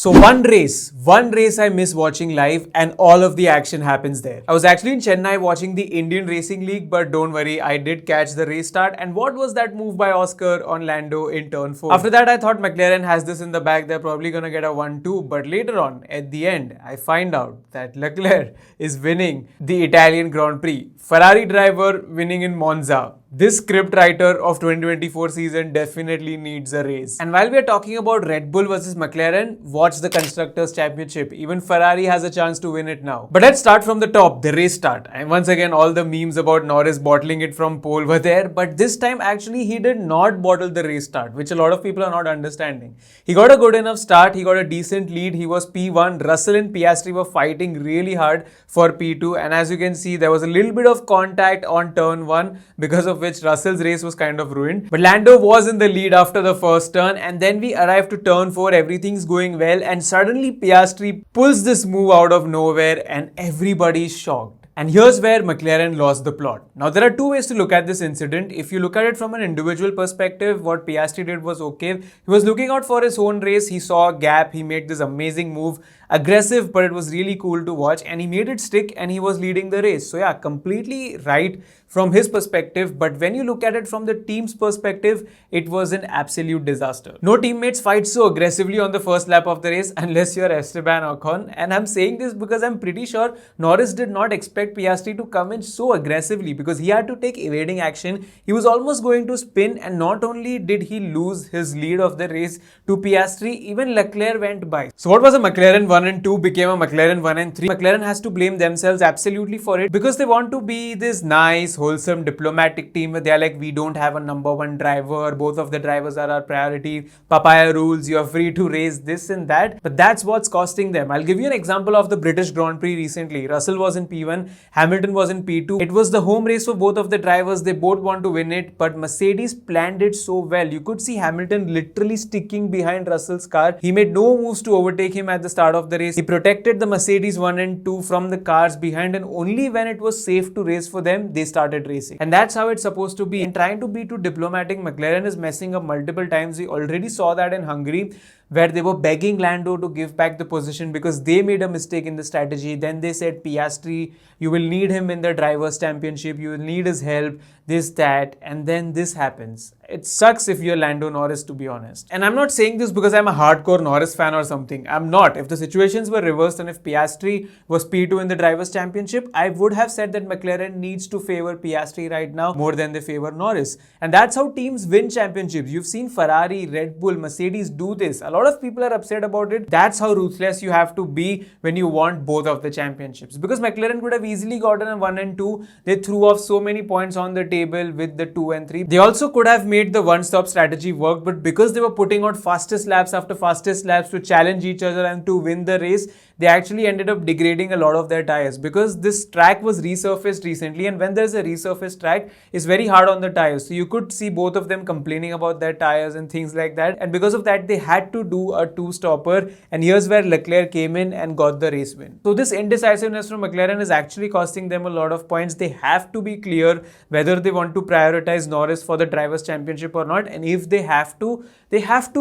So one race I miss watching live and all of the action happens there. I was actually in Chennai watching the Indian Racing League, but don't worry, I did catch the race start. And what was that move by Oscar on Lando in turn 4? After that, I thought McLaren has this in the bag, they're probably gonna get a 1-2, but later on, at the end, I find out that Leclerc is winning the Italian Grand Prix. Ferrari driver winning in Monza. This script writer of 2024 season definitely needs a raise. And while we are talking about Red Bull versus McLaren, watch the Constructors' Championship. Even Ferrari has a chance to win it now. But let's start from the top, the race start. And once again, all the memes about Norris bottling it from pole were there. But this time, actually, he did not bottle the race start, which a lot of people are not understanding. He got a good enough start. He got a decent lead. He was P1. Russell and Piastri were fighting really hard for P2. And as you can see, there was a little bit of contact on turn 1 because of which Russell's race was kind of ruined. But Lando was in the lead after the first turn, and then we arrive to turn 4, everything's going well, and suddenly Piastri pulls this move out of nowhere and everybody's shocked. And here's where McLaren lost the plot. Now, there are two ways to look at this incident. If you look at it from an individual perspective, what Piastri did was okay. He was looking out for his own race. He saw a gap. He made this amazing move. Aggressive, but it was really cool to watch. And he made it stick and he was leading the race. So yeah, completely right from his perspective. But when you look at it from the team's perspective, it was an absolute disaster. No teammates fight so aggressively on the first lap of the race unless you're Esteban Ocon. And I'm saying this because I'm pretty sure Norris did not expect Piastri to come in so aggressively because he had to take evading action. He was almost going to spin, and not only did he lose his lead of the race to Piastri, even Leclerc went by. So what was a McLaren 1 and 2 became a McLaren 1 and 3. McLaren has to blame themselves absolutely for it because they want to be this nice, wholesome, diplomatic team where they're like, we don't have a number 1 driver, both of the drivers are our priority, papaya rules, you're free to race this and that. But that's what's costing them. I'll give you an example of the British Grand Prix recently. Russell was in P1, Hamilton was in P2. It was the home race for both of the drivers. They both want to win it, but Mercedes planned it so well. You could see Hamilton literally sticking behind Russell's car. He made no moves to overtake him at the start of the race. He protected the Mercedes 1 and 2 from the cars behind, and only when it was safe to race for them, they started racing. And that's how it's supposed to be. And trying to be too diplomatic, McLaren is messing up multiple times. We already saw that in Hungary, where they were begging Lando to give back the position because they made a mistake in the strategy. Then they said, Piastri, you will need him in the Drivers' Championship, you will need his help, this, that, and then this happens. It sucks if you're Lando Norris, to be honest. And I'm not saying this because I'm a hardcore Norris fan or something. I'm not. If the situations were reversed and if Piastri was P2 in the Drivers' Championship, I would have said that McLaren needs to favor Piastri right now more than they favor Norris. And that's how teams win championships. You've seen Ferrari, Red Bull, Mercedes do this. A lot of people are upset about it. That's how ruthless you have to be when you want both of the championships. Because McLaren could have easily gotten a 1 and 2. They threw off so many points on the table with the 2 and 3. They also could have made the one-stop strategy work, but because they were putting out fastest laps after fastest laps to challenge each other and to win the race, they actually ended up degrading a lot of their tires because this track was resurfaced recently, and when there's a resurfaced track, it's very hard on the tires. So you could see both of them complaining about their tires and things like that, and because of that, they had to do a 2-stopper, and here's where Leclerc came in and got the race win. So this indecisiveness from McLaren is actually costing them a lot of points. They have to be clear whether they want to prioritize Norris for the Drivers' Championship or not, and if they have to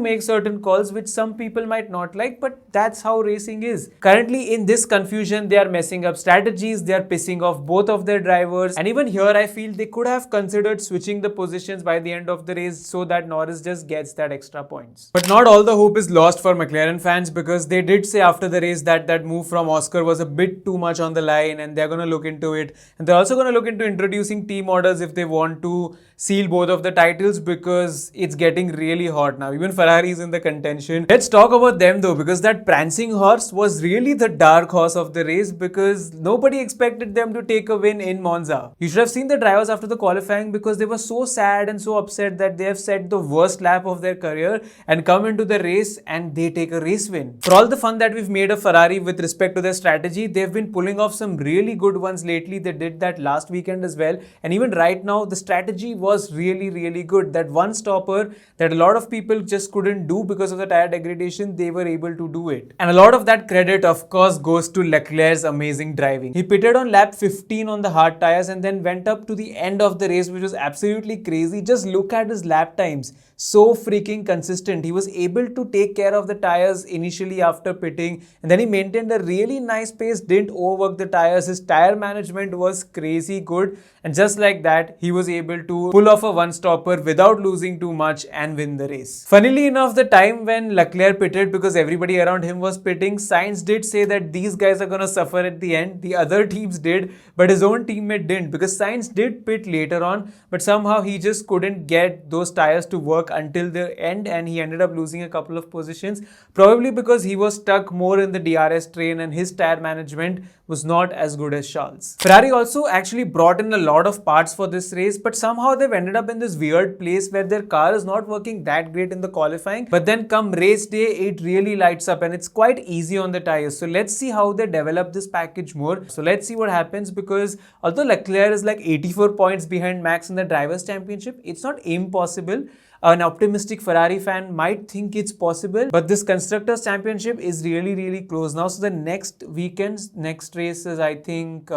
make certain calls which some people might not like, but that's how racing is. Currently in this confusion, they are messing up strategies, they are pissing off both of their drivers, and even here I feel they could have considered switching the positions by the end of the race so that Norris just gets that extra points. But not all the hope is lost for McLaren fans because they did say after the race that that move from Oscar was a bit too much on the line, and they're going to look into it, and they're also going to look into introducing team orders if they want to seal both of the titles because it's getting really hot now. Even Ferrari is in the contention. Let's talk about them though, because that prancing horse was really the dark horse of the race because nobody expected them to take a win in Monza. You should have seen the drivers after the qualifying because they were so sad and so upset that they have set the worst lap of their career and come into the race and they take a race win. For all the fun that we've made of Ferrari with respect to their strategy, they've been pulling off some really good ones lately. They did that last weekend as well, and even right now the strategy was really good. good. That one stopper that a lot of people just couldn't do because of the tire degradation, they were able to do it. And a lot of that credit, of course, goes to Leclerc's amazing driving. He pitted on lap 15 on the hard tires and then went up to the end of the race, which was absolutely crazy. Just look at his lap times. So freaking consistent. He was able to take care of the tires initially after pitting, and then he maintained a really nice pace, didn't overwork the tires. His tire management was crazy good, and just like that, he was able to pull off a one-stopper without losing too much and win the race. Funnily enough, the time when Leclerc pitted, because everybody around him was pitting, Sainz did say that these guys are gonna suffer at the end. The other teams did, but his own teammate didn't, because Sainz did pit later on, but somehow he just couldn't get those tires to work until the end, and he ended up losing a couple of positions, probably because he was stuck more in the DRS train and his tire management was not as good as Charles. Ferrari also actually brought in a lot of parts for this race, but somehow they've ended up in this weird place where their car is not working that great in the qualifying, but then come race day, it really lights up and it's quite easy on the tires. So let's see how they develop this package more. So let's see what happens, because although Leclerc is like 84 points behind Max in the Drivers' Championship, it's not impossible. An optimistic Ferrari fan might think it's possible, but this Constructors' Championship is really, really close now. So the next weekend's next race is, I think,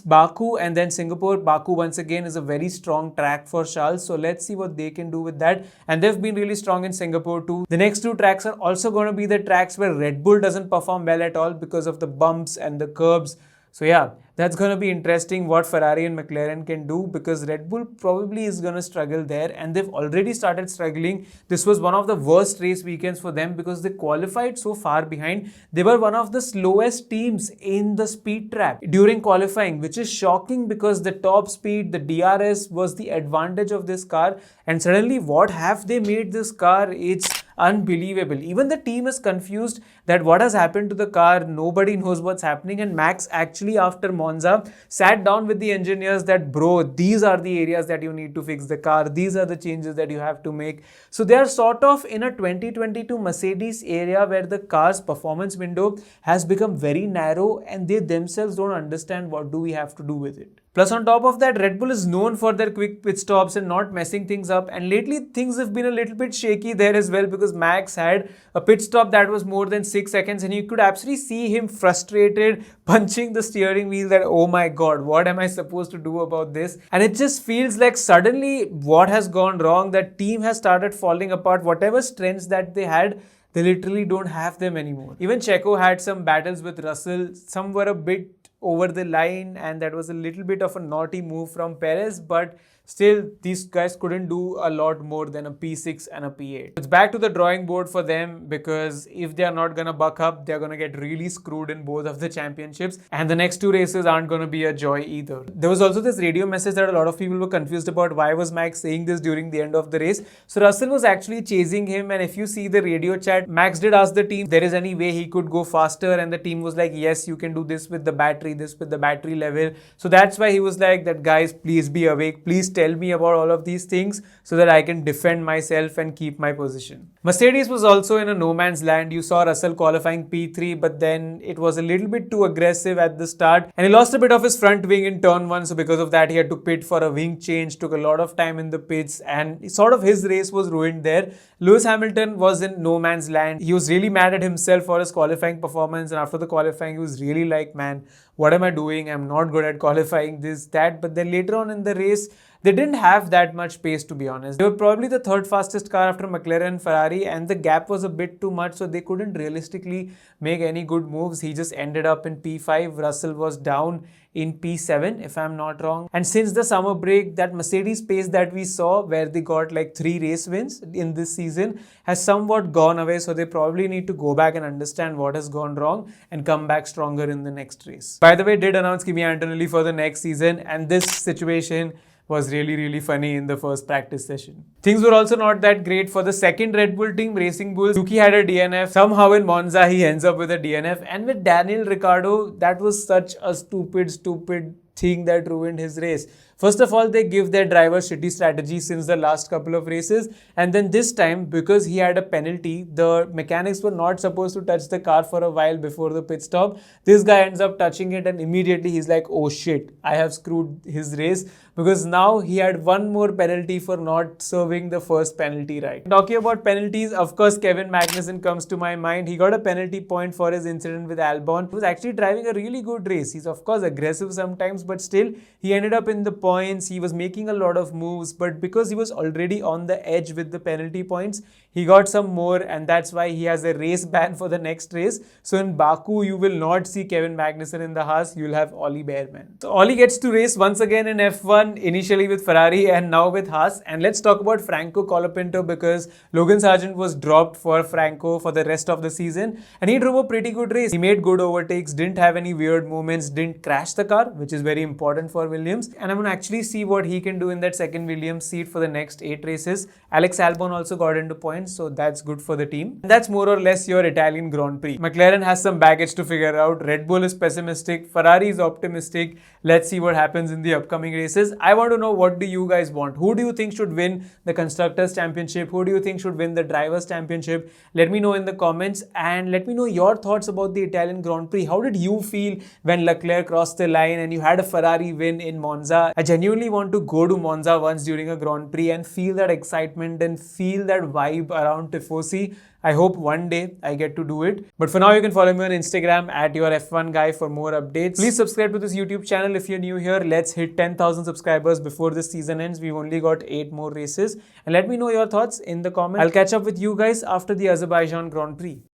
Baku and then Singapore. Baku once again is a very strong track for Charles. So let's see what they can do with that. And they've been really strong in Singapore too. The next two tracks are also going to be the tracks where Red Bull doesn't perform well at all because of the bumps and the curbs. So yeah, that's going to be interesting what Ferrari and McLaren can do, because Red Bull probably is going to struggle there, and they've already started struggling. This was one of the worst race weekends for them because they qualified so far behind. They were one of the slowest teams in the speed trap during qualifying, which is shocking because the top speed, the DRS was the advantage of this car, and suddenly what have they made this car? It's unbelievable. Even the team is confused that what has happened to the car. Nobody knows what's happening, and Max actually after Monza sat down with the engineers that, bro, these are the areas that you need to fix the car, these are the changes that you have to make. So they are sort of in a 2022 Mercedes area where the car's performance window has become very narrow and they themselves don't understand what do we have to do with it. Plus on top of that, Red Bull is known for their quick pit stops and not messing things up, and lately things have been a little bit shaky there as well, because Max had a pit stop that was more than 6 seconds and you could actually see him frustrated, punching the steering wheel that, oh my god, what am I supposed to do about this? And it just feels like suddenly what has gone wrong, that team has started falling apart. Whatever strengths that they had, they literally don't have them anymore. Even Checo had some battles with Russell. Some were a bit over the line and that was a little bit of a naughty move from Perez, but still these guys couldn't do a lot more than a P6 and a P8. It's back to the drawing board for them, because if they are not gonna buck up, they're gonna get really screwed in both of the championships, and the next two races aren't gonna be a joy either. There was also this radio message that a lot of people were confused about. Why was Max saying this during the end of the race? So Russell was actually chasing him, and if you see the radio chat, Max did ask the team if there is any way he could go faster, and the team was like, yes, you can do this with the battery, this with the battery level. So that's why he was like that, guys, please be awake, please tell me about all of these things so that I can defend myself and keep my position. Mercedes was also in a no man's land. You saw Russell qualifying P3, but then it was a little bit too aggressive at the start and he lost a bit of his front wing in turn 1. So because of that, he had to pit for a wing change, took a lot of time in the pits, and sort of his race was ruined there. Lewis Hamilton was in no man's land. He was really mad at himself for his qualifying performance, and after the qualifying, he was really like, man, what am I doing? I'm not good at qualifying, this, that. But then later on in the race, they didn't have that much pace, to be honest. They were probably the third fastest car after McLaren and Ferrari, and the gap was a bit too much, so they couldn't realistically make any good moves. He just ended up in P5. Russell was down in P7, if I'm not wrong. And since the summer break, that Mercedes pace that we saw, where they got like 3 race wins in this season, has somewhat gone away. So they probably need to go back and understand what has gone wrong and come back stronger in the next race. By the way, did announce Kimi Antonelli for the next season, and this situation was really funny in the first practice session. Things were also not that great for the second Red Bull team, Racing Bulls. Yuki had a DNF. Somehow in Monza, he ends up with a DNF. And with Daniel Ricciardo, that was such a stupid thing that ruined his race. First of all, they give their driver shitty strategy since the last couple of races, and then this time, because he had a penalty, the mechanics were not supposed to touch the car for a while before the pit stop. This guy ends up touching it, and immediately he's like, oh shit, I have screwed his race, because now he had one more penalty for not serving the first penalty right. Talking about penalties, of course, Kevin Magnussen comes to my mind. He got a penalty point for his incident with Albon. He was actually driving a really good race. He's of course aggressive sometimes, but still he ended up in the points. He was making a lot of moves, but because he was already on the edge with the penalty points, he got some more, and that's why he has a race ban for the next race. So in Baku, you will not see Kevin Magnussen in the Haas. You'll have Ollie Bearman. So Ollie gets to race once again in F1, initially with Ferrari and now with Haas. And let's talk about Franco Colapinto, because Logan Sargent was dropped for Franco for the rest of the season, and he drove a pretty good race. He made good overtakes, didn't have any weird movements, didn't crash the car, which is very important for Williams. And I'm going to actually see what he can do in that second Williams seat for the next 8 races. Alex Albon also got into points, so that's good for the team. And that's more or less your Italian Grand Prix. McLaren has some baggage to figure out. Red Bull is pessimistic. Ferrari is optimistic. Let's see what happens in the upcoming races. I want to know, what do you guys want? Who do you think should win the Constructors' Championship? Who do you think should win the Drivers' Championship? Let me know in the comments, and let me know your thoughts about the Italian Grand Prix. How did you feel when Leclerc crossed the line and you had a Ferrari win in Monza? I genuinely want to go to Monza once during a Grand Prix and feel that excitement and feel that vibe around Tifosi. I hope one day I get to do it. But for now, you can follow me on Instagram at your F1 guy for more updates. Please subscribe to this YouTube channel if you're new here. Let's hit 10,000 subscribers before this season ends. We've only got 8 more races. And let me know your thoughts in the comments. I'll catch up with you guys after the Azerbaijan Grand Prix.